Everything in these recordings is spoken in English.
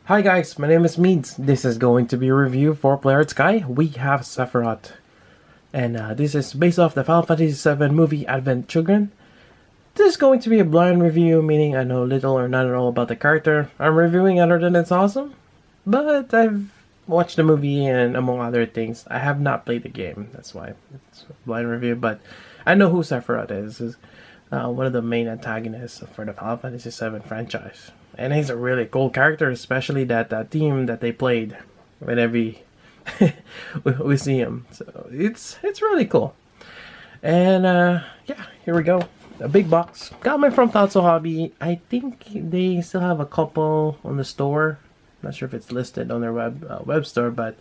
Hi guys, my name is Meads. This is going to be a review for Player Sky. We have Sephiroth. And this is based off the Final Fantasy VII movie Advent Children. This is going to be a blind review, meaning I know little or not at all about the character I'm reviewing other than it's awesome. But I've watched the movie and among other things, I have not played the game. That's why it's a blind review, but I know who Sephiroth is. He's one of the main antagonists for the Final Fantasy VII franchise. And he's a really cool character, especially that theme that they played whenever we see him. So it's really cool. And yeah, here we go. A big box. Got my from Tatsu Hobby. I think they still have a couple on the store. Not sure if it's listed on their web store, but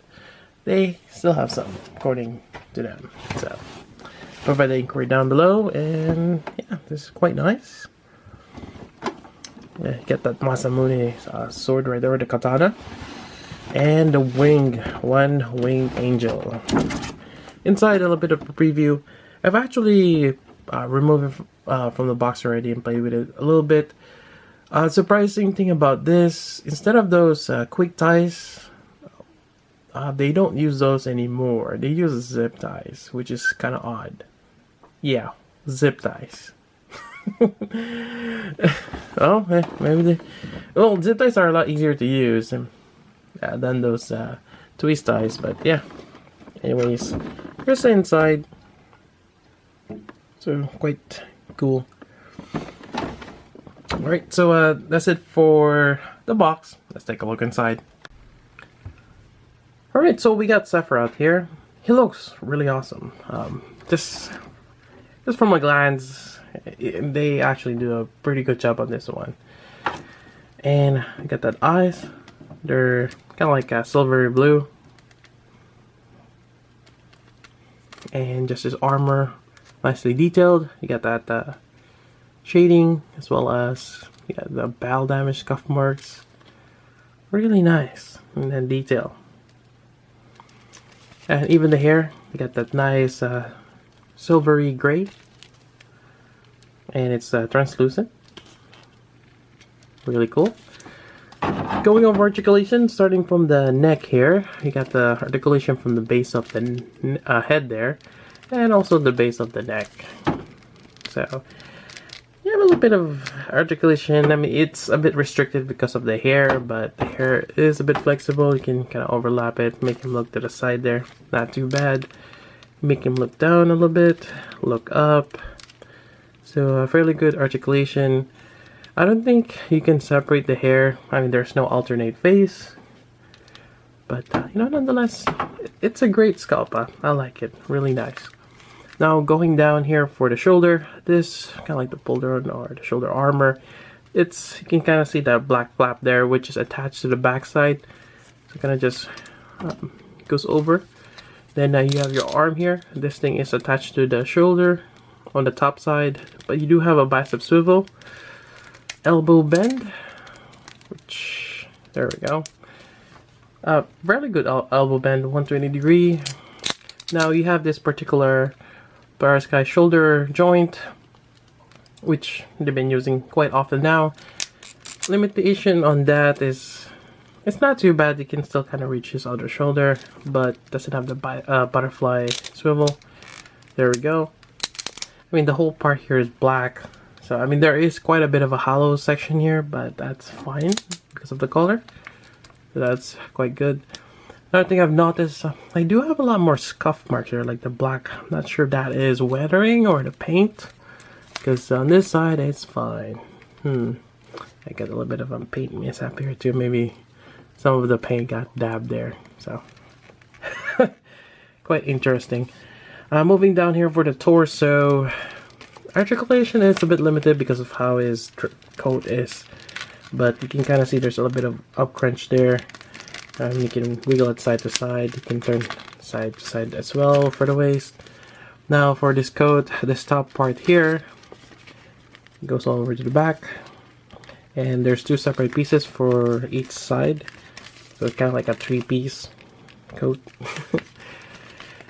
they still have some according to them. So provide the inquiry down below, and yeah, this is quite nice. Yeah, get that Masamune sword right there with the katana. And the one winged angel. Inside, a little bit of a preview. I've actually removed it from the box already and played with it a little bit. Surprising thing about this, instead of those quick ties, they don't use those anymore. They use zip ties, which is kind of odd. Yeah, zip ties. Oh, maybe they... Well, zip ties are a lot easier to use than those twist ties, but yeah. Anyways, here's the inside. So, quite cool. Alright, so that's it for the box. Let's take a look inside. Alright, so we got Sephiroth here. He looks really awesome. Just from a glance, they actually do a pretty good job on this one. And I got that eyes. They're kind of like a silvery blue. And just his armor, nicely detailed. You got that shading, as well as the battle damage scuff marks. Really nice. And then detail. And even the hair, you got that nice silvery gray. And it's translucent. Really cool. Going over articulation, starting from the neck here, you got the articulation from the base of the head there, and also the base of the neck. So you have a little bit of articulation. I mean, it's a bit restricted because of the hair, but the hair is a bit flexible. You can kind of overlap it, make him look to the side there. Not too bad. Make him look down a little bit, look up. So fairly good articulation. I don't think you can separate the hair. I mean, there's no alternate face. But, you know, nonetheless, it's a great sculpt. I like it. Really nice. Now, going down here for the shoulder. This, kind of like the shoulder or the shoulder armor. You can kind of see that black flap there, which is attached to the backside. So kind of just goes over. Then you have your arm here. This thing is attached to the shoulder on the top side. But you do have a bicep swivel. Elbow bend, which, there we go. Really good elbow bend, 120 degree. Now you have this particular Player Sky shoulder joint, which they've been using quite often now. Limitation on that is, it's not too bad. You can still kind of reach his other shoulder, but doesn't have the butterfly swivel. There we go. I mean, the whole part here is black. So, I mean, there is quite a bit of a hollow section here, but that's fine because of the color. So that's quite good. Another thing I've noticed, I do have a lot more scuff marks here, like the black. I'm not sure if that is weathering or the paint, because on this side it's fine. I got a little bit of a paint mishap here too. Maybe some of the paint got dabbed there. So, quite interesting. Moving down here for the torso. Articulation is a bit limited because of how his coat is, but you can kind of see there's a little bit of up crunch there. You can wiggle it side to side. You can turn side to side as well for the waist. Now for this coat, this top part here goes all over to the back, and there's two separate pieces for each side, so it's kind of like a three-piece coat.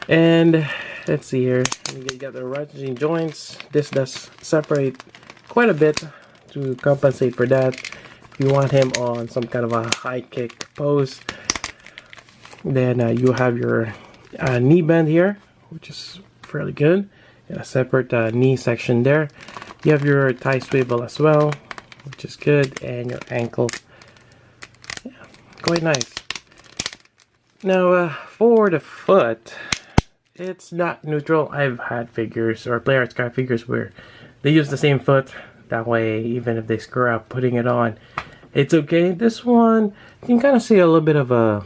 And let's see here, you got the ratcheting joints. This does separate quite a bit to compensate for that. you want him on some kind of a high kick pose, then you have your knee bend here, which is fairly good. A separate knee section there. You have your thigh swivel as well, which is good, and your ankle. Yeah, quite nice. Now for the foot, it's not neutral. I've had figures or players got figures where they use the same foot. That way, even if they screw up putting it on, it's okay. This one, you can kind of see a little bit of a,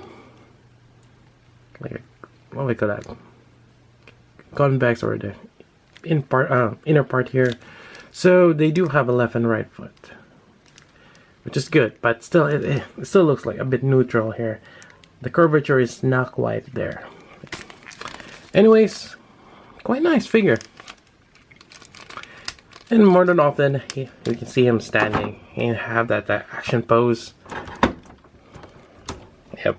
like a, what do we call that? Convex, or the inner part here. So they do have a left and right foot, which is good, but still it still looks like a bit neutral here. The curvature is not quite there. Anyways, quite nice figure. And more than often, you can see him standing and have that action pose. Yep.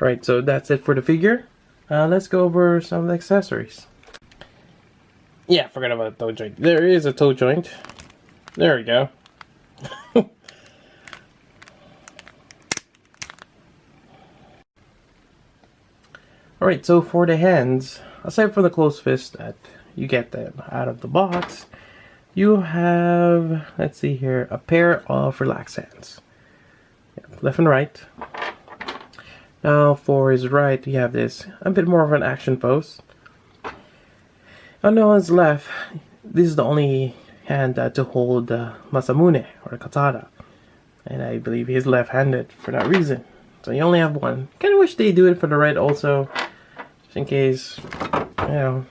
Alright, so that's it for the figure. Let's go over some of the accessories. Yeah, forgot about the toe joint. There is a toe joint. There we go. Alright, so for the hands, aside from the closed fist that you get them out of the box, you have, let's see here, a pair of relaxed hands. Left and right. Now for his right, you have this, a bit more of an action pose. On his left, this is the only hand to hold Masamune, or katana. And I believe he's left-handed for that reason. So you only have one. Kind of wish they do it for the right also, just in case, you know.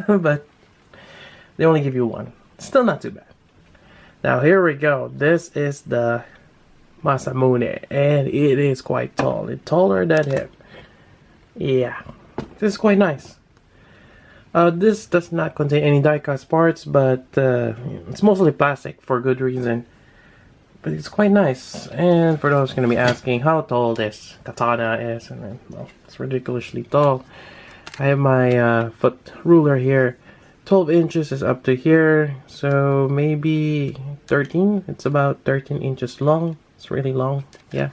But they only give you one. Still not too bad. Now here we go. This is the Masamune, and it is quite tall. It's taller than him. Yeah, this is quite nice. This does not contain any die-cast parts, but it's mostly plastic for good reason. But it's quite nice. And for those going to be asking how tall this katana is, and well, it's ridiculously tall. I have my foot ruler here. 12 inches is up to here, so maybe 13. It's about 13 inches long. It's really long, yeah.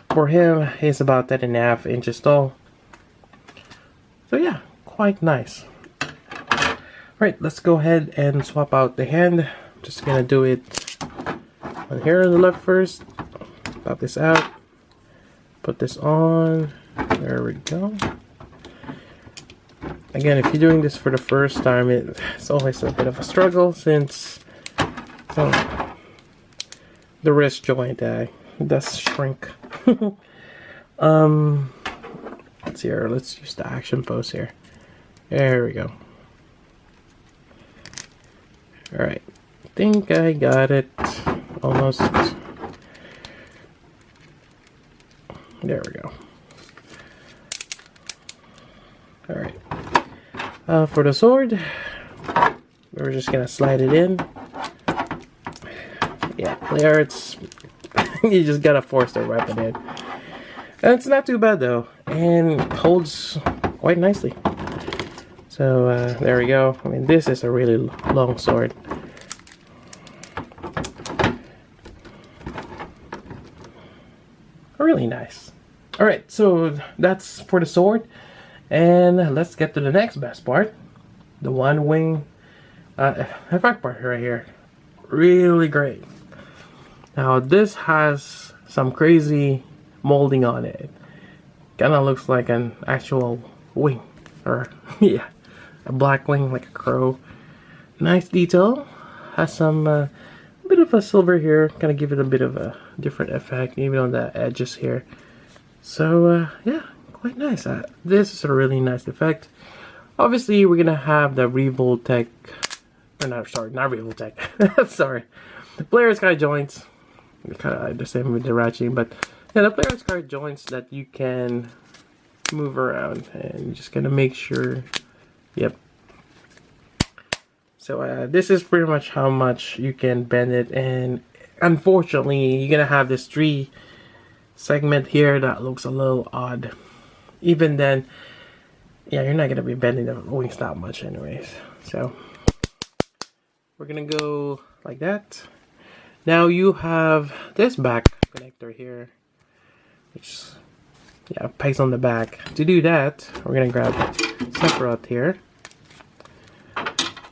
For him, he's about 10.5 inches tall. So yeah, quite nice. Right, let's go ahead and swap out the hand. I'm just gonna do it on here on the left first. Pop this out. Put this on. There we go. Again, if you're doing this for the first time, it's always a bit of a struggle since the wrist joint does shrink. Let's see here. Let's use the action pose here. There we go. Alright. I think I got it almost. There we go. Alright. For the sword, we're just gonna slide it in. Yeah, there it's. You just gotta force the weapon in. And it's not too bad though, and holds quite nicely. So there we go. I mean, this is a really long sword. Really nice. Alright, so that's for the sword. And let's get to the next best part. The one wing effect part right here. Really great. Now this has some crazy molding on it. Kinda looks like an actual wing. Or, yeah, a black wing like a crow. Nice detail. Has some bit of a silver here. Kinda give it a bit of a different effect, even on the edges here. So, yeah. Quite nice. This is a really nice effect. Obviously, we're gonna have the Revoltech, or not, sorry, not Revoltech. Sorry, the player's card joints. Kind of the same with the ratcheting, but yeah, the player's card joints that you can move around, and you're just gonna make sure. Yep. So this is pretty much how much you can bend it, and unfortunately, you're gonna have this 3 segment here that looks a little odd. Even then, yeah, you're not going to be bending the wings that much anyways. So, we're going to go like that. Now you have this back connector here, which pegs on the back. To do that, we're gonna grab Sephiroth here,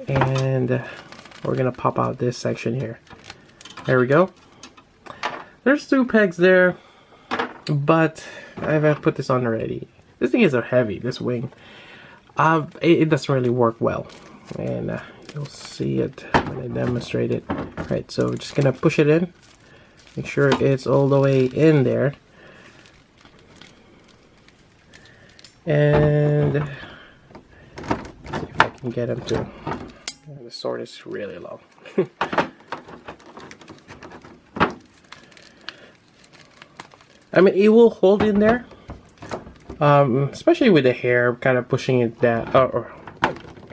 and we're gonna pop out this section here. There we go. There's 2 pegs there, but I've put this on already. This thing is so heavy, this wing. It doesn't really work well, and you'll see it when I demonstrate it. Right, so we're just gonna push it in, make sure it's all the way in there, and see if I can get him to. The sword is really long. I mean, it will hold in there, especially with the hair kind of pushing it down or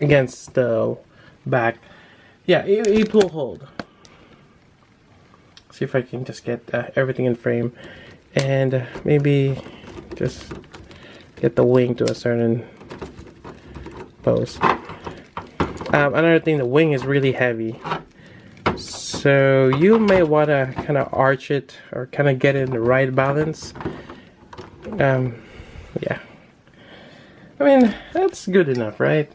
against the back. Yeah, it will hold. See if I can just get everything in frame, and maybe just get the wing to a certain pose. Another thing, the wing is really heavy, so you may want to kind of arch it or kind of get it in the right balance. Yeah, I mean, that's good enough, right?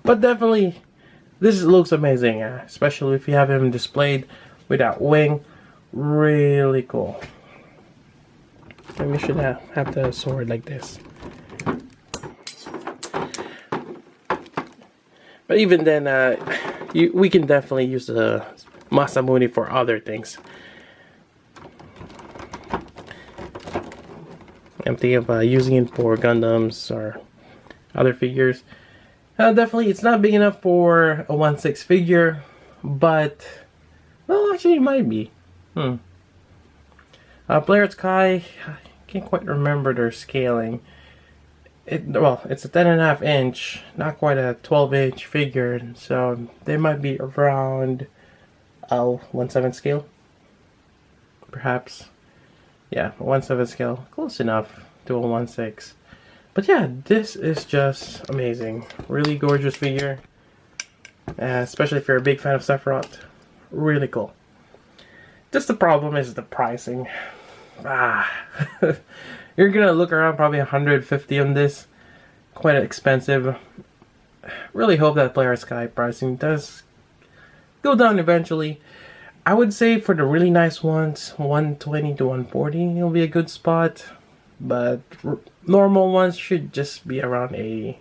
But definitely, this looks amazing, especially if you have him displayed with that wing. Really cool. And we should have the sword like this. But even then, we can definitely use the Masamune for other things. I'm thinking of using it for Gundams or other figures. Definitely, it's not big enough for a 1/6 figure, but well, actually, it might be. Player Sky, I can't quite remember their scaling. Well, it's a 10.5 inch, not quite a 12-inch figure, so they might be around 1/7 scale, perhaps. Yeah, 1/7 scale, close enough to a 1/6. But yeah, this is just amazing. Really gorgeous figure, especially if you're a big fan of Sephiroth. Really cool. Just the problem is the pricing. You're gonna look around probably 150 on this. Quite expensive. Really hope that Player Sky pricing does go down eventually. I would say for the really nice ones, 120 to 140 will be a good spot. But normal ones should just be around 80.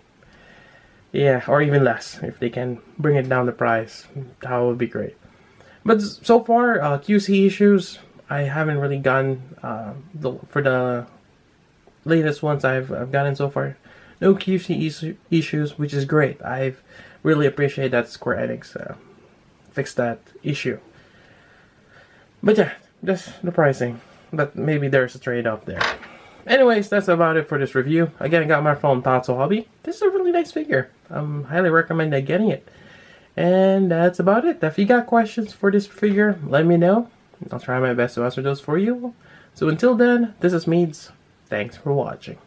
Yeah, or even less if they can bring it down the price. That would be great. But so far, QC issues, I haven't really gotten for the latest ones I've gotten so far. No QC issues, which is great. I really appreciate that Square Enix fixed that issue. But yeah, just the pricing. But maybe there's a trade-off there. Anyways, that's about it for this review. Again, I got my from Tatsu Hobby. This is a really nice figure. Highly recommend getting it. And that's about it. If you got questions for this figure, let me know. I'll try my best to answer those for you. So until then, this is Meads. Thanks for watching.